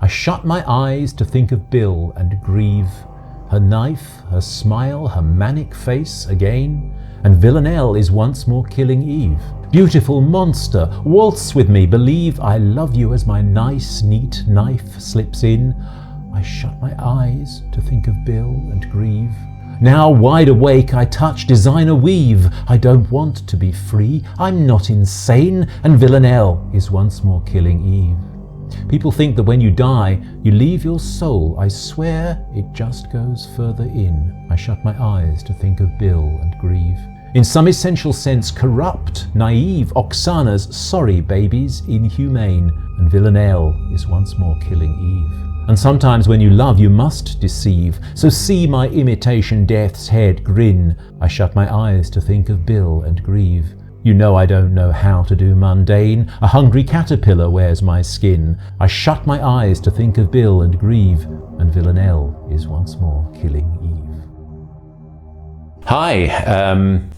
I shut my eyes to think of Bill and grieve. Her knife, her smile, her manic face again, and Villanelle is once more killing Eve. Beautiful monster, waltz with me, believe I love you as my nice, neat knife slips in. I shut my eyes to think of Bill and grieve. Now wide awake I touch designer weave. I don't want to be free, I'm not insane, and Villanelle is once more killing Eve. People think that when you die, you leave your soul. I swear it just goes further in. I shut my eyes to think of Bill and grieve. In some essential sense corrupt, naive, Oksana's sorry babies inhumane, and Villanelle is once more killing Eve. And sometimes when you love you must deceive, so see my imitation death's head grin. I shut my eyes to think of Bill and grieve. You know I don't know how to do mundane, a hungry caterpillar wears my skin. I shut my eyes to think of Bill and grieve, and Villanelle is once more killing Eve. Hi,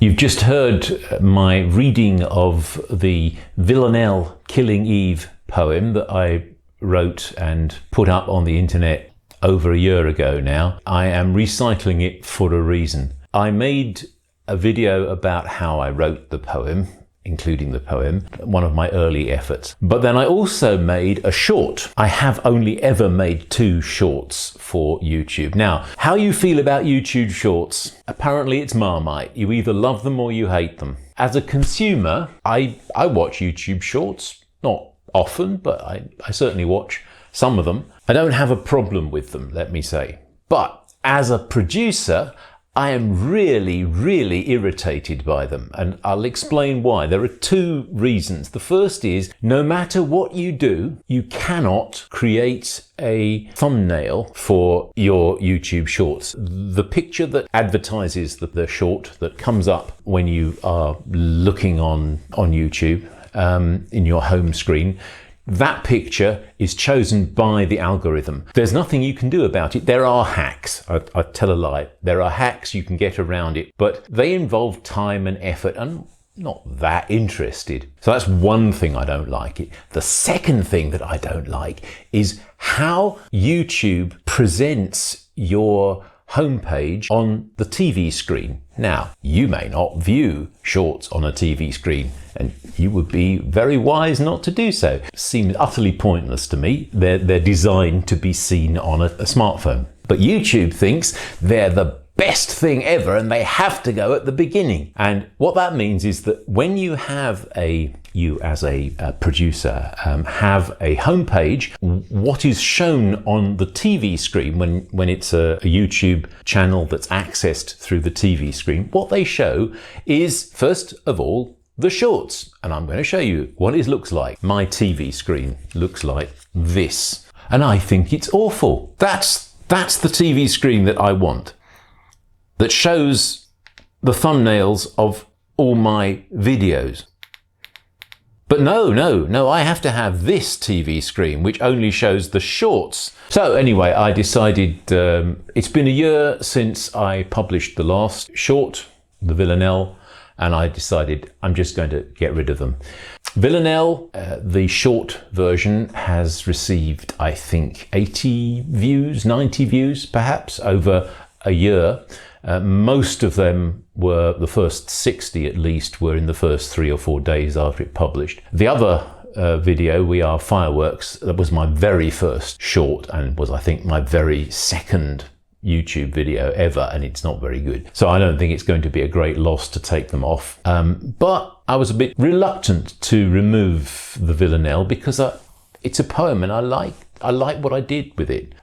you've just heard my reading of the Villanelle Killing Eve poem that I wrote and put up on the internet over a year ago now. I am recycling it for a reason. I made a video about how I wrote the poem, including the poem, one of my early efforts. But then I also made a short. I have only ever made 2 shorts for YouTube. Now, how you feel about YouTube shorts, apparently it's Marmite. You either love them or you hate them. As a consumer, I watch YouTube shorts, not often, but I certainly watch some of them. I don't have a problem with them, let me say. But as a producer, I am really, really irritated by them, and I'll explain why. There are 2 reasons. The first is, no matter what you do, you cannot create a thumbnail for your YouTube shorts. The picture that advertises the short that comes up when you are looking on YouTube, in your home screen, that picture is chosen by the algorithm. There's nothing you can do about it. There are hacks. I tell a lie. There are hacks you can get around it, but they involve time and effort, and not that interested. So that's one thing I don't like it. The second thing that I don't like is how YouTube presents your homepage on the TV screen. Now, you may not view shorts on a TV screen, and you would be very wise not to do so. It seems utterly pointless to me. They're designed to be seen on a smartphone. But YouTube thinks they're the best thing ever and they have to go at the beginning. And what that means is that when you have you as a producer have a homepage, what is shown on the TV screen when it's a YouTube channel that's accessed through the TV screen, what they show is, first of all, the shorts. And I'm going to show you what it looks like. My TV screen looks like this. And I think it's awful. That's the TV screen that I want, that shows the thumbnails of all my videos. But no, I have to have this TV screen, which only shows the shorts. So anyway, I decided, it's been a year since I published the last short, the Villanelle, and I decided I'm just going to get rid of them. Villanelle, the short version, has received, I think, 80 views, 90 views perhaps, over a year. Most of them were, the first 60 at least, were in the first 3 or 4 days after it published. The other video, We Are Fireworks, that was my very first short and was, I think, my very second YouTube video ever, and it's not very good. So I don't think it's going to be a great loss to take them off. But I was a bit reluctant to remove the Villanelle because it's a poem and I like what I did with it.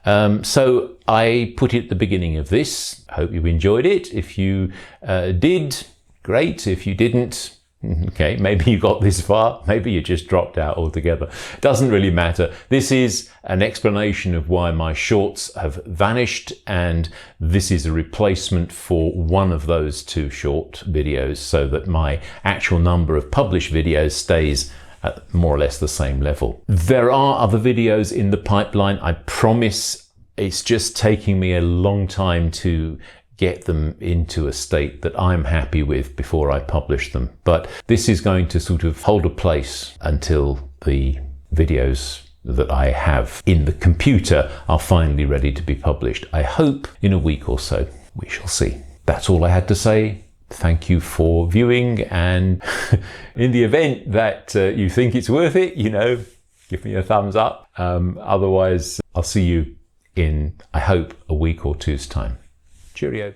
So I put it at the beginning of this. Hope you enjoyed it. If you did, great. If you didn't, okay, maybe you got this far, maybe you just dropped out altogether. Doesn't really matter. This is an explanation of why my shorts have vanished, and this is a replacement for one of those 2 short videos so that my actual number of published videos stays at more or less the same level. There are other videos in the pipeline, I promise. It's just taking me a long time to get them into a state that I'm happy with before I publish them. But this is going to sort of hold a place until the videos that I have in the computer are finally ready to be published. I hope in a week or so. We shall see. That's all I had to say. Thank you for viewing, and in the event that you think it's worth it, give me a thumbs up. Otherwise, I'll see you in, I hope, a week or two's time. Cheerio.